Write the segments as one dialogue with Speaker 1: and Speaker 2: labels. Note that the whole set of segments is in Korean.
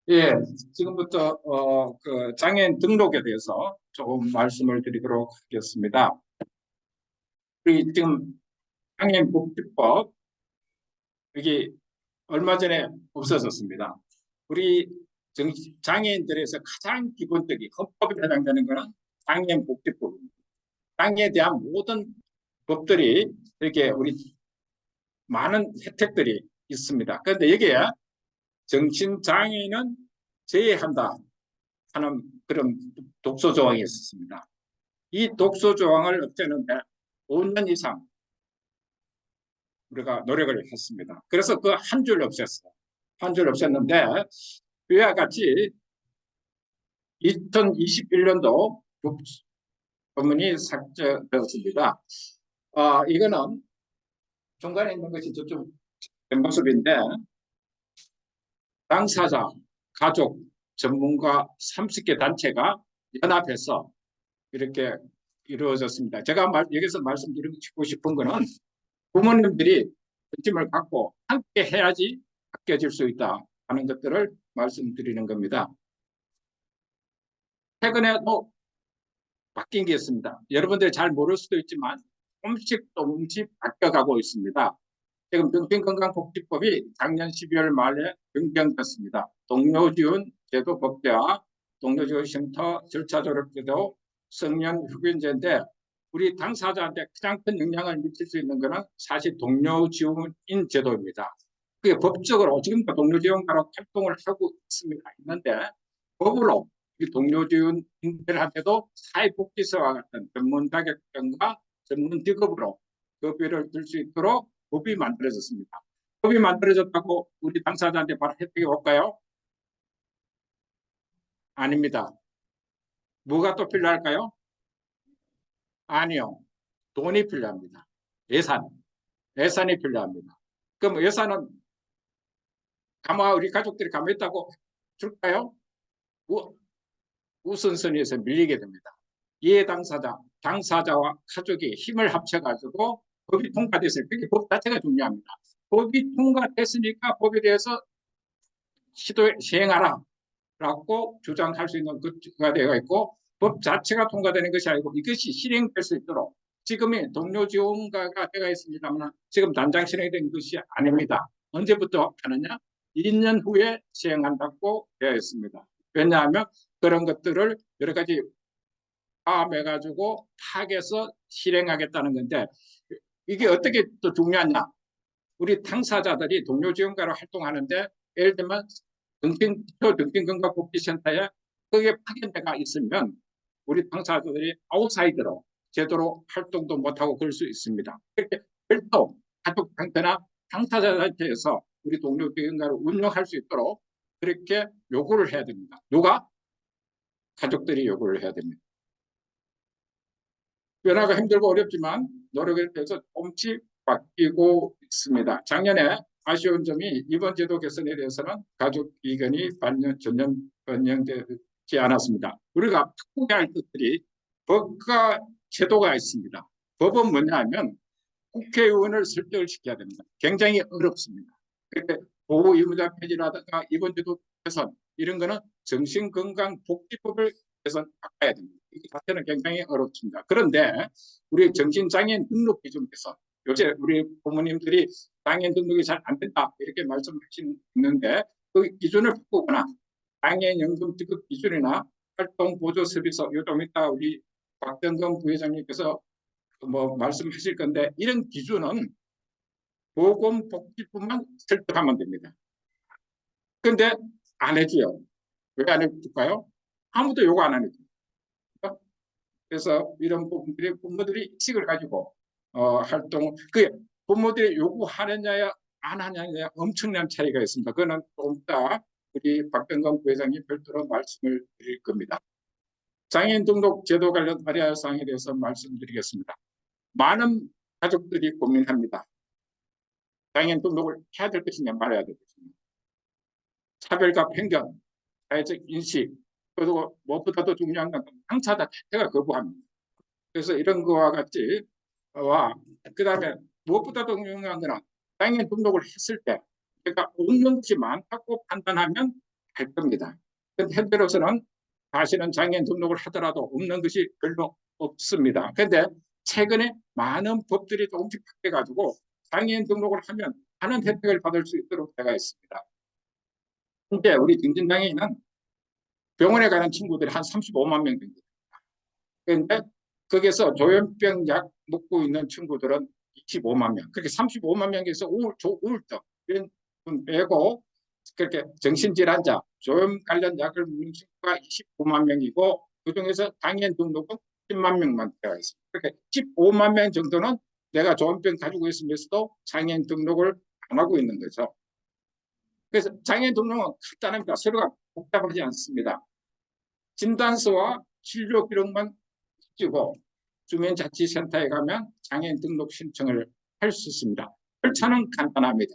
Speaker 1: 예, 지금부터 그 장애인 등록에 대해서 조금 말씀을 드리도록 하겠습니다. 우리 지금 장애인 복지법 여기 얼마 전에 없어졌습니다. 우리 장애인들에서 가장 기본적인 헌법에 해당되는 것은 장애인 복지법입니다. 장애에 대한 모든 법들이 이렇게 우리 많은 혜택들이 있습니다. 그런데 여기에 정신장애인은 제외한다 하는 그런 독소 조항이 있었습니다. 이 독소 조항을 없애는데 5년 이상 우리가 노력을 했습니다. 그래서 그 한 줄 없앴어요. 한 줄 없앴는데 그와 같이 2021년도 법문이 삭제되었습니다. 이거는 중간에 있는 것이 저쪽 모습인데 당사자, 가족, 전문가 30개 단체가 연합해서 이렇게 이루어졌습니다. 제가 여기서 말씀드리고 싶은 것은 부모님들이 관심을 갖고 함께 해야지 바뀌어질 수 있다 하는 것들을 말씀드리는 겁니다. 최근에도 바뀐 게 있습니다. 여러분들이 잘 모를 수도 있지만 조금씩 바뀌어가고 있습니다. 지금 정신건강복지법이 작년 12월 말에 변경됐습니다. 동료지원 제도 법제화, 동료지원 쉼터 절차 조력 제도, 성년 흡연제인데 우리 당사자한테 가장 큰 영향을 미칠 수 있는 것은 사실 동료지원인 제도입니다. 그게 법적으로 지금도 동료지원가로 활동을 하고 있는데 법으로 동료지원인들한테도 사회복지사와 같은 전문 자격증과 전문 직업으로 급여를 들 수 있도록 법이 만들어졌습니다. 법이 만들어졌다고 우리 당사자한테 바로 혜택이 올까요? 아닙니다. 뭐가 또 필요할까요? 아니요. 돈이 필요합니다. 예산. 예산이 필요합니다. 그럼 예산은 우리 가족들이 가만히 있다고 줄까요? 우선순위에서 밀리게 됩니다. 이해 당사자와 가족이 힘을 합쳐가지고 법이 통과됐어요. 그게 법 자체가 중요합니다. 법이 통과됐으니까 법에 대해서 시행하라 라고 주장할 수 있는 것가 되어 있고 법 자체가 통과되는 것이 아니고 이것이 실행될 수 있도록 지금의 동료지원가가 되어 있습니다만 지금 단장 실행된 것이 아닙니다. 언제부터 하느냐? 2년 후에 시행한다고 되어 있습니다. 왜냐하면 그런 것들을 여러 가지 파악해가지고 파악해서 실행하겠다는 건데 이게 어떻게 또 중요하냐? 우리 당사자들이 동료지원가로 활동하는데 예를 들면 정신건강복지센터에 거기에 파견대가 있으면 우리 당사자들이 아웃사이더로 제대로 활동도 못하고 그럴 수 있습니다. 그렇게 별도 가족 단체나 당사자 단체에서 우리 동료지원가를 운영할 수 있도록 그렇게 요구를 해야 됩니다. 누가? 가족들이 요구를 해야 됩니다. 변화가 힘들고 어렵지만 노력에 대해서 조금씩 바뀌고 있습니다. 작년에 아쉬운 점이 이번 제도 개선에 대해서는 가족 의견이 전혀 반영되지 않았습니다. 우리가 바꾸게 할 것들이 법과 제도가 있습니다. 법은 뭐냐 하면 국회의원을 설득을 시켜야 됩니다. 굉장히 어렵습니다. 그런데 보호의무자 폐지라든가 이번 제도 개선 이런 거는 정신건강복지법을 개선 바꿔야 됩니다. 이 자체는 굉장히 어렵습니다. 그런데 우리 정신장애인 등록 기준 개선 요새 우리 부모님들이 장애인 등록이 잘 안 된다 이렇게 말씀하시는데 그 기준을 바꾸거나 장애인 연금 지급 기준이나 활동 보조 서비스 요즘 이따 우리 박정근 부회장님께서 말씀하실 건데 이런 기준은 보건복지부만 설득하면 됩니다. 그런데 안 해줘요. 왜 안 해줄까요? 아무도 요구 안 해줘요. 그래서 이런 부모들이 의식을 가지고 활동 부모들이 요구하느냐 안 하느냐 엄청난 차이가 있습니다. 그거는 좀 이따 우리 박병건 부회장이 별도로 말씀을 드릴 겁니다. 장애인 등록 제도 관련 발의할 사항에 대해서 말씀드리겠습니다. 많은 가족들이 고민합니다. 장애인 등록을 해야 될 것이냐 말아야 될 것이냐. 차별과 편견, 사회적 인식, 그리고 무엇보다도 중요한 건 당사자 자체가 거부합니다. 그래서 이런 거와 같이 그다음에 무엇보다도 중요한 거는 장애인 등록을 했을 때 내가 없는 것이 많다고 판단하면 할 겁니다. 근데 현재로서는 사실은 장애인 등록을 하더라도 없는 것이 별로 없습니다. 그런데 최근에 많은 법들이 조금씩 바뀌어가지고 장애인 등록을 하면 많은 혜택을 받을 수 있도록 되어 있습니다. 근데 우리 정신장애인은 병원에 가는 친구들이 한 35만 명 됩니다. 그런데 거기서 조현병 약 먹고 있는 친구들은 25만 명. 그렇게 35만 명에서 우울증 이런 분 빼고 그렇게 정신질환자, 조현 관련 약을 먹는 친구가 29만 명이고 그중에서 장애인 등록은 10만 명만 되어 있습니다. 그렇게 15만 명 정도는 내가 조현병 가지고 있으면서도 장애인 등록을 안 하고 있는 거죠. 그래서 장애인 등록은 간단합니다. 서로가 복잡하지 않습니다. 진단서와 진료 기록만 찍고 주민자치센터에 가면 장애인 등록 신청을 할 수 있습니다. 절차는 간단합니다.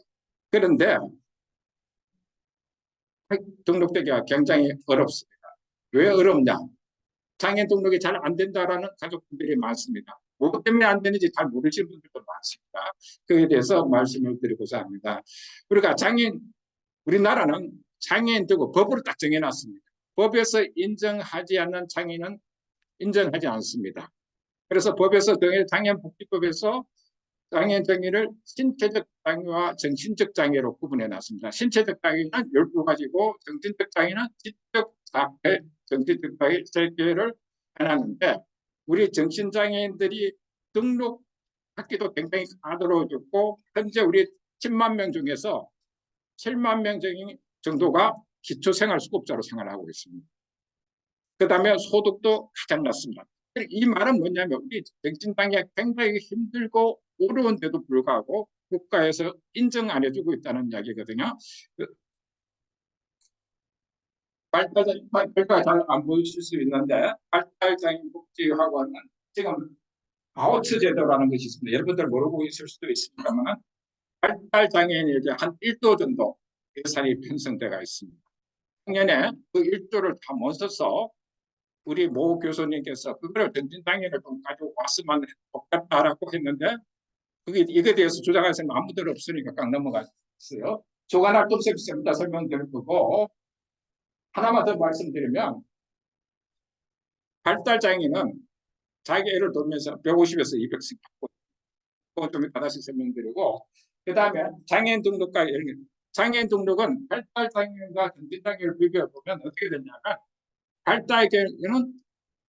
Speaker 1: 그런데 등록되기가 굉장히 어렵습니다. 왜 어렵냐? 장애인 등록이 잘 안 된다라는 가족분들이 많습니다. 뭐 때문에 안 되는지 잘 모르시는 분들도 많습니다. 그에 대해서 말씀을 드리고자 합니다. 우리가 우리나라는 장애인 등록 법으로 딱 정해놨습니다. 법에서 인정하지 않는 장애인은 인정하지 않습니다. 그래서 법에서 장애인복지법에서 장애인 정의를 신체적 장애와 정신적 장애로 구분해 놨습니다. 신체적 장애는 12가지고 정신적 장애는 지적 장애, 정신적 장애 3개를 해놨는데 우리 정신장애인들이 등록하기도 굉장히 까다로워졌고 현재 우리 10만 명 중에서 7만 명 정도가 기초생활수급자로 생활하고 있습니다. 그 다음에 소득도 가장 낮습니다. 이 말은 뭐냐면 우리 정신장애가 굉장히 힘들고 어려운데도 불구하고 국가에서 인정 안 해주고 있다는 이야기거든요. 발달장애가 잘 안 보이실 수 있는데 발달장애인 복지학원은 지금 바우처 제도라는 것이 있습니다. 여러분들 모르고 있을 수도 있습니다만 발달장애인에게 한 1조 정도 예산이 편성되어 있습니다. 작년에 그 1조를 다 못 써서 우리 모 교수님께서 그걸 정신장애를 좀 가지고 왔으면 좋겠다라고 했는데 이거에 대해서 주장할 사람 아무도 없으니까 깡 넘어갔어요. 조간활동 세미나 설명드릴 거고 하나만 더 말씀드리면 발달장애는 자기 애를 돌면서 150에서 200씩 받고 그건 좀 이따 다시 설명드리고 그 다음에 장애인 등록과 장애인 등록은 발달장애인과 정신장애를 비교해 보면 어떻게 되냐면 발달장애는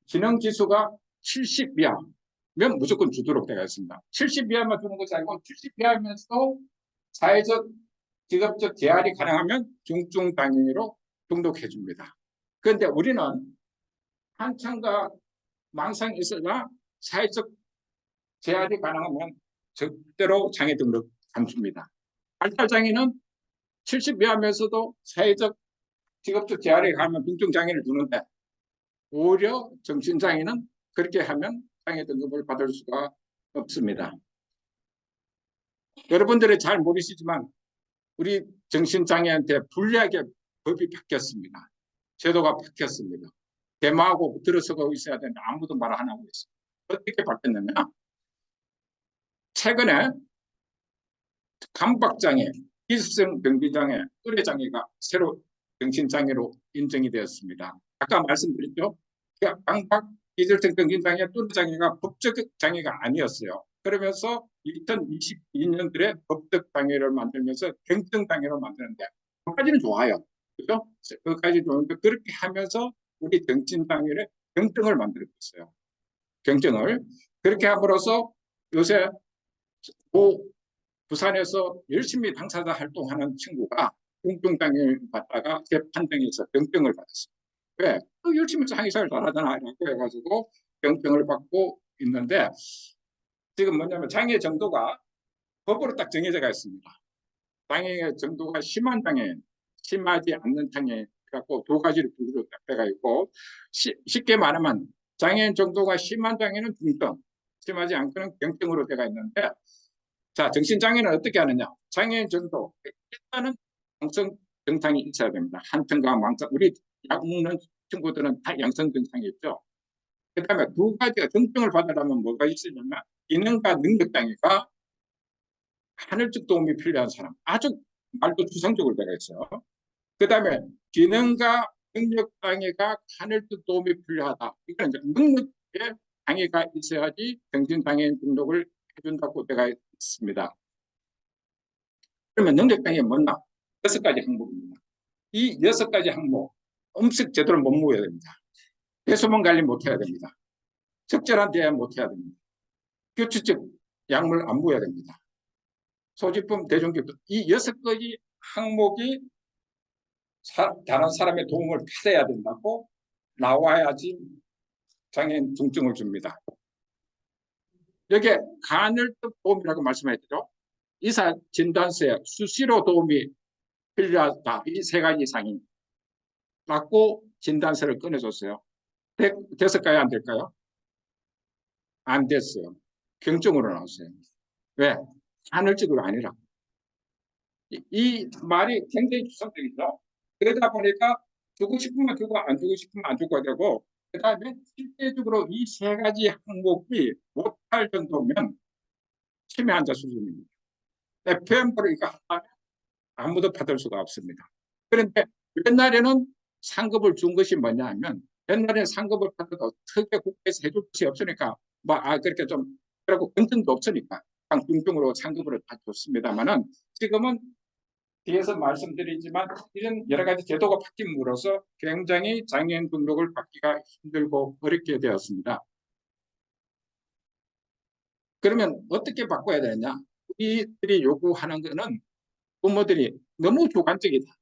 Speaker 1: 지능지수가 70 이하면 무조건 주도록 되어 있습니다. 70 이하만 주는 것이 아니고 70 이하면서도 사회적, 직업적 재활이 가능하면 중증장애인으로 등록해 줍니다. 그런데 우리는 한창과 망상이 있어야 사회적 재활이 가능하면 절대로 장애 등록 안 줍니다. 발달장애는 70 이하면서도 사회적, 직업적 재활이 가능하면 중증장애를 주는데 오히려 정신장애는 그렇게 하면 장애 등급을 받을 수가 없습니다. 여러분들이 잘 모르시지만 우리 정신장애한테 불리하게 법이 바뀌었습니다. 제도가 바뀌었습니다. 대마하고 들어서고 있어야 되는데 아무도 말 안 하고 있습니다. 어떻게 바뀌었느냐? 최근에 감박장애, 기습성 병기장애, 의뢰장애가 새로 정신장애로 인정이 되었습니다. 아까 말씀드렸죠? 감박, 기술성 병기장애, 의뢰장애가 법적 장애가 아니었어요. 그러면서 2022년들에 법적 장애를 만들면서 경증 장애로 만드는데 그까지는 좋아요. 그죠? 그까지 좋은데 그렇게 하면서 우리 정신 장애를 경증을 만들었어요. 경증을 그렇게 함으로써 요새 부산에서 열심히 당사자 활동하는 친구가 중증장애를 받다가 재판정에서 병증을 받았어요. 왜? 열심히 장애사를 잘하잖아 라고 해가지고 병증을 받고 있는데 지금 뭐냐면 장애 정도가 법으로 딱 정해져 있습니다. 장애 정도가 심한 장애, 심하지 않는 장애 갖고 두 가지로 분류로 딱 되어 있고 쉽게 말하면 장애인 정도가 심한 장애는 중증, 심하지 않고는 경증으로 되어 있는데 자 정신장애는 어떻게 하느냐? 장애인 정도 일단은 양성 증상이 있어야 됩니다. 한편과 망상 우리 약 먹는 친구들은 다 양성 증상이 있죠. 그 다음에 두 가지가 정증을 받으려면 뭐가 있으냐면 기능과 능력 장애가 하늘적 도움이 필요한 사람 아주 말도 추상적으로 되어 있어요. 그 다음에 기능과 능력 장애가 간헐적 도움이 필요하다. 이건 이제 능력에 장애가 있어야지 정신장애인 등록을 해준다고 되어 있습니다. 그러면 능력 장애 뭐냐? 6가지 항목입니다. 이 6가지 항목, 음식 제대로 못 먹어야 됩니다. 대소변 관리 못 해야 됩니다. 적절한 대화 못 해야 됩니다. 규칙적 약물 안 먹어야 됩니다. 소지품 대중교통 이 6가지 항목이 다른 사람의 도움을 받아야 된다고 나와야지 장애인 중증을 줍니다. 여기에 간헐적 도움이라고 말씀했죠. 의사 진단서에 수시로 도움이 필요하다. 이 3가지 이상이 라고 진단서를 꺼내줬어요. 됐을까요? 안 될까요? 안 됐어요. 경증으로 나왔어요. 왜? 간헐적으로 아니라. 이 말이 굉장히 추상적이죠. 그러다 보니까 주고 싶으면 주고 안 주고 싶으면 안 주고 되고 그 다음에 실제적으로 이 3가지 항목이 못할 정도면 치매 환자 수준입니다. FM으로 이거 하면 아무도 받을 수가 없습니다. 그런데 옛날에는 상급을 준 것이 뭐냐 하면 옛날에 상급을 받아도 특히 국회에서 해줄 것이 없으니까 그렇게 좀 그리고 검증도 없으니까 중증으로 상급을 다 줬습니다만은 지금은 뒤에서 말씀드리지만 이런 여러 가지 제도가 바뀜으로써 굉장히 장애인 등록을 받기가 힘들고 어렵게 되었습니다. 그러면 어떻게 바꿔야 되느냐? 우리들이 요구하는 것은 부모들이 너무 주관적이다.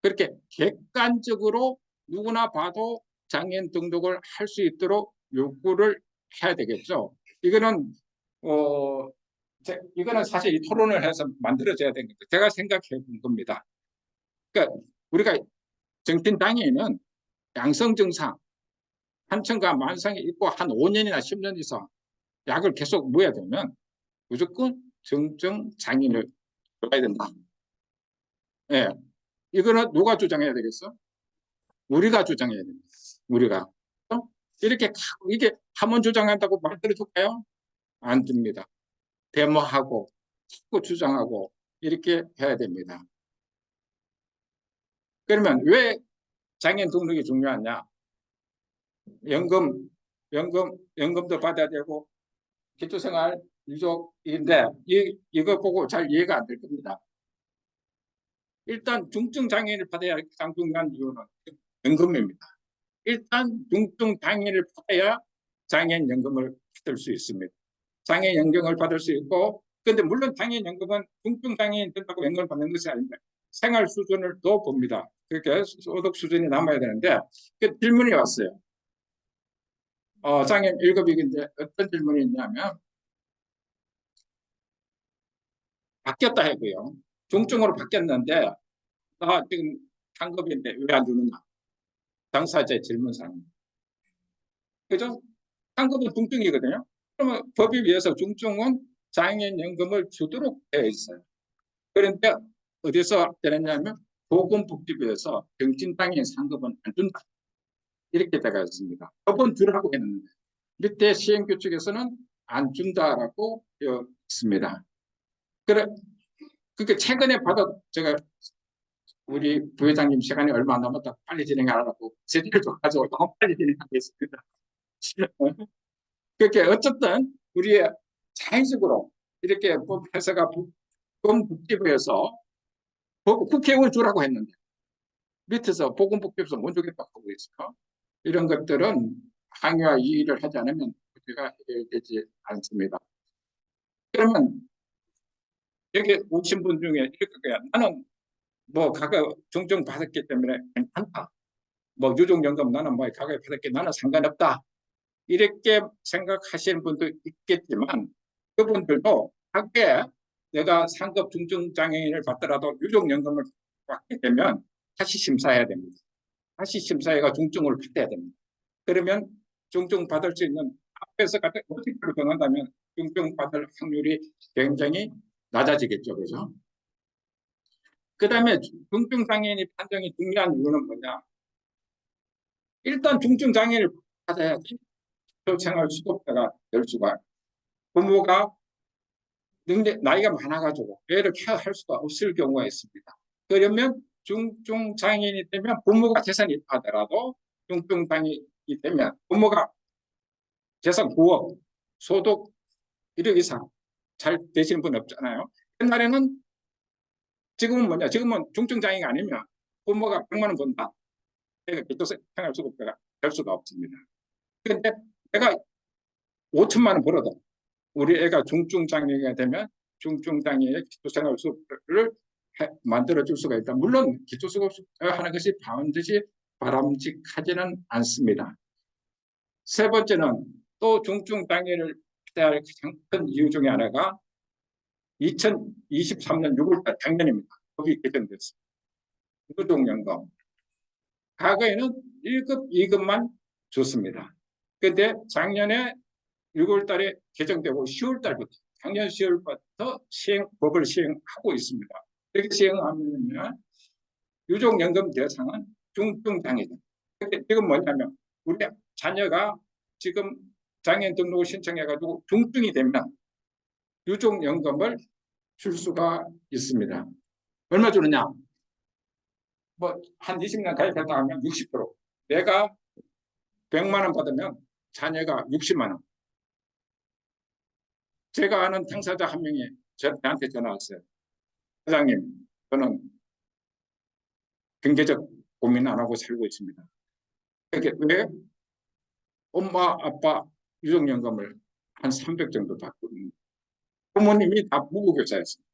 Speaker 1: 그렇게 객관적으로 누구나 봐도 장애인 등록을 할 수 있도록 요구를 해야 되겠죠. 이거는 이거는 사실 이 토론을 해서 만들어져야 되는 거죠. 제가 생각해 본 겁니다. 그러니까 우리가 정신장애인은 양성 증상, 한층과 만성이 있고 한 5년이나 10년 이상 약을 계속 먹어야 되면 무조건 정증 장애인을 줘야 된다. 예, 이거는 누가 주장해야 되겠어? 우리가 주장해야 됩니다. 우리가 이렇게 이게 한번 주장한다고 말 들어줄까요? 안 줍니다. 데모하고 자꾸 주장하고 이렇게 해야 됩니다. 그러면 왜 장애인 등록이 중요하냐? 연금도 받아야 되고 기초생활 유족인데 이거 보고 잘 이해가 안 될 겁니다. 일단 중증 장애인을 받아야 가장 중요한 이유는 연금입니다. 일단 중증 장애인을 받아야 장애인 연금을 받을 수 있습니다. 장애인 연금을 받을 수 있고 근데 물론 장애인 연금은 중증 장애인 된다고 연금을 받는 것이 아닙니다. 생활 수준을 더 봅니다. 그렇게 소득 수준이 남아야 되는데 그 질문이 왔어요. 장애인 1급인데 어떤 질문이 있냐면 바뀌었다 해고요. 중증으로 바뀌었는데 지금 상급인데 왜 안 주느냐. 당사자의 질문상. 그죠? 상급은 중증이거든요. 그러면 법에 의해서 중증은 장애인 연금을 주도록 되어 있어요. 그런데 어디서 되느냐면 보건복지부에서 정신장애인 상급은 안 준다. 이렇게 되어 있습니다. 법은 주라고 했는데 밑에 시행규칙에서는 안 준다라고 되어 있습니다. 그러니까 최근에 제가 우리 부회장님 시간이 얼마 안 남았다 빨리 진행하라고 제지를 좀 가지고 너무 빨리 진행하겠습니다. 그렇게 어쨌든 우리 자의적으로 이렇게 법회사가 보건복지부에서 국회의원 주라고 했는데 밑에서 보건복지부에서 못 주겠다고 하고 있어요. 이런 것들은 항의와 이의를 하지 않으면 문제가 해결되지 않습니다. 그러면 여기 오신 분 중에 이렇게 나는 과거 중증 받았기 때문에 괜찮다. 유족연금 나는 과거에 받았기 나는 상관없다. 이렇게 생각하시는 분도 있겠지만 그분들도 각계 내가 상급 중증 장애인을 받더라도 유족연금을 받게 되면 다시 심사해야 됩니다. 다시 심사해가 중증을 받아야 됩니다. 그러면 중증 받을 수 있는 앞에서 같은 OTP를 정한다면 중증 받을 확률이 굉장히 낮아지겠죠. 그죠? 그 다음에 중증 장애인이 판정이 중요한 이유는 뭐냐? 일단 중증 장애인을 받아야지 생활 수급자가 될 수가 부모가 나이가 많아가지고 애를 케어할 수가 없을 경우가 있습니다. 그러면 중증 장애인이 되면 부모가 재산이 있다더라도 중증 장애인이 되면 부모가 재산 9억, 소득 1억 이상 잘 되시는 분 없잖아요. 옛날에는 지금은 뭐냐? 지금은 중증 장애가 아니면 부모가 100만 원 번다. 내가 기초생활수급자가 될 수가 없습니다. 그런데 내가 5천만 원 벌어도 우리 애가 중증 장애가 되면 중증 장애의 기초생활수급을 만들어 줄 수가 있다. 물론 기초수급 하는 것이 반드시 바람직하지는 않습니다. 세 번째는 또 중증 장애를 기대할 가장 큰 이유 중에 하나가 2023년 6월달 작년입니다. 법이 개정됐습니다. 유족연금. 과거에는 1급, 2급만 줬습니다. 그런데 작년에 6월달에 개정되고 10월달부터 작년 10월부터 법을 시행하고 있습니다. 이렇게 시행하면 유족연금 대상은 중증장애자. 근데 지금 뭐냐면 우리 자녀가 지금 장애인 등록을 신청해가지고 중증이 되면 유족연금을 줄 수가 있습니다. 얼마 주느냐? 뭐 한 20년 가입했다 하면 60%. 내가 100만 원 받으면 자녀가 60만 원. 제가 아는 당사자 한 명이 저한테 전화 왔어요. 사장님, 저는 경제적 고민 안 하고 살고 있습니다. 그게 왜? 엄마, 아빠 유족연금을 한 300 정도 받고 있는 부모님이 다 무급교사였습니다.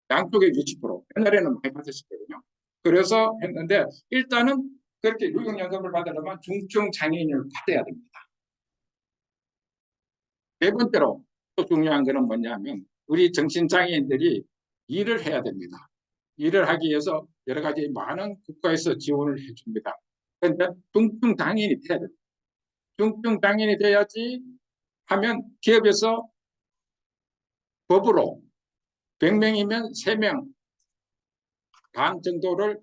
Speaker 1: 양쪽에 60%. 옛날에는 많이 받으셨거든요. 그래서 했는데 일단은 그렇게 유족연금을 받으려면 중증 장애인을 받아야 됩니다. 네 번째로 또 중요한 것은 뭐냐면 우리 정신장애인들이 일을 해야 됩니다. 일을 하기 위해서 여러 가지 많은 국가에서 지원을 해줍니다. 그런데 중증 장애인이 돼야 됩니다. 중증 장애인이 돼야지 하면 기업에서 법으로 100명이면 3명 반 정도를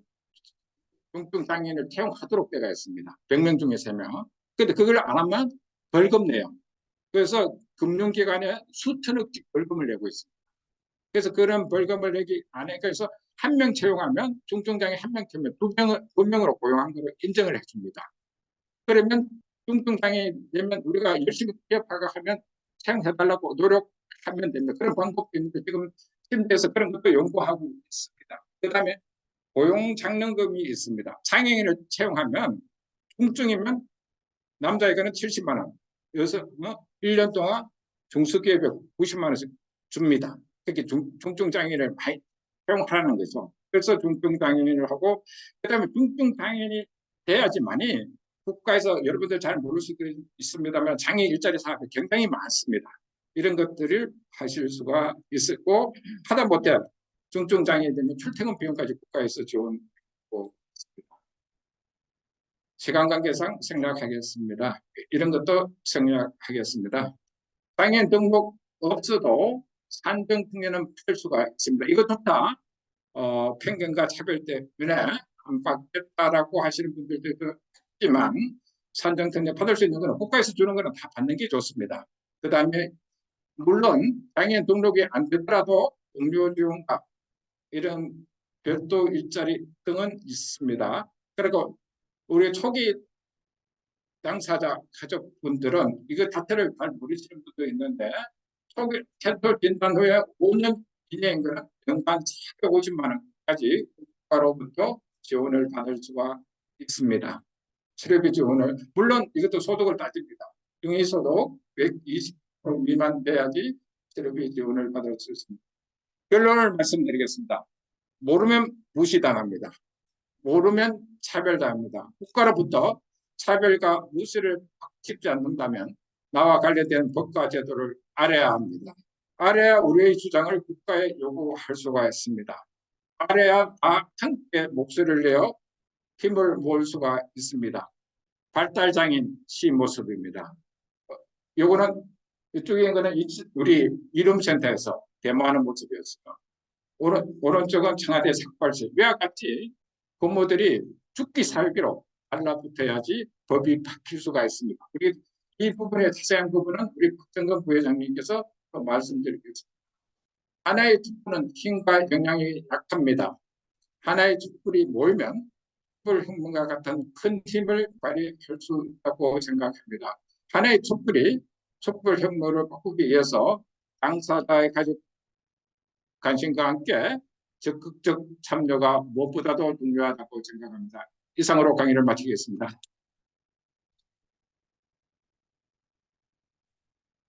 Speaker 1: 중증 장애인을 채용하도록 되어 있습니다. 100명 중에 3명. 그런데 그걸 안 하면 벌금 내요. 그래서 금융기관에 수천억씩 벌금을 내고 있습니다. 그래서 그런 벌금을 내기 안 해. 그래서 한 명 채용하면 중증장애 한 명 채우면 두 명으로 고용한 것을 인정을 해줍니다. 그러면 중증장애 되면 우리가 열심히 기업화가 하면 채용해달라고 노력하면 됩니다. 그런 방법도 있는데 지금 팀에서 그런 것도 연구하고 있습니다. 그다음에 고용장려금이 있습니다. 장애인을 채용하면 중증이면 남자에게는 70만 원, 여기서 1년 동안 중소기업에 90만 원씩 줍니다. 특히 중증장애인을 많이 채용하라는 거죠. 그래서 중증장애인을 하고 그다음에 중증장애인이 돼야지만이 국가에서 여러분들 잘 모를 수도 있습니다만 장애 일자리 사업이 굉장히 많습니다. 이런 것들을 하실 수가 있었고 하다 못해 중증장애인 되면 출퇴근 비용까지 국가에서 지원하고 있습니다. 시간 관계상 생략하겠습니다. 이런 것도 생략하겠습니다. 장애인 등록 없어도 산정특례는 풀 수가 있습니다. 이것조차 편견과 차별 때문에 안 받겠다라고 하시는 분들도 있지만 산정특례 받을 수 있는 것은 국가에서 주는 것은 다 받는 게 좋습니다. 그 다음에 물론 장애인 등록이 안 되더라도 동료지원과 이런 별도 일자리 등은 있습니다. 그리고 우리 초기 당사자 가족분들은 이거 자체를 잘 모르시는 분도 있는데 초기 캔서 진단 후에 5년 이내인 거는 연간 450만 원까지 국가로부터 지원을 받을 수가 있습니다. 치료비 지원을 물론 이것도 소득을 따집니다. 중위소득 120% 미만 돼야지 치료비 지원을 받을 수 있습니다. 결론을 말씀드리겠습니다. 모르면 무시당합니다. 모르면 차별당합니다. 국가로부터 차별과 무시를 받지 않는다면 나와 관련된 법과 제도를 알아야 합니다. 알아야 우리의 주장을 국가에 요구할 수가 있습니다. 알아야 다 함께 목소리를 내어 힘을 모을 수가 있습니다. 발달장애인 시 모습입니다. 요거는 이쪽에 있는 거는 우리 이름센터에서 데모하는 모습이었어요. 오른쪽은 청와대 삭발실. 이와 같이 부모들이 죽기 살기로 달라붙어야지 법이 바뀔 수가 있습니다. 우리 이 부분의 자세한 부분은 우리 박정근 부회장님께서 말씀드리겠습니다. 하나의 투표는 힘과 영향이 약합니다. 하나의 촛불이 모이면 촛불혁명과 같은 큰 힘을 발휘할 수 있다고 생각합니다. 하나의 촛불이 촛불혁명을 바꾸기 위해서 당사자의 가족 관심과 함께 적극적 참여가 무엇보다도 중요하다고 생각합니다. 이상으로 강의를 마치겠습니다.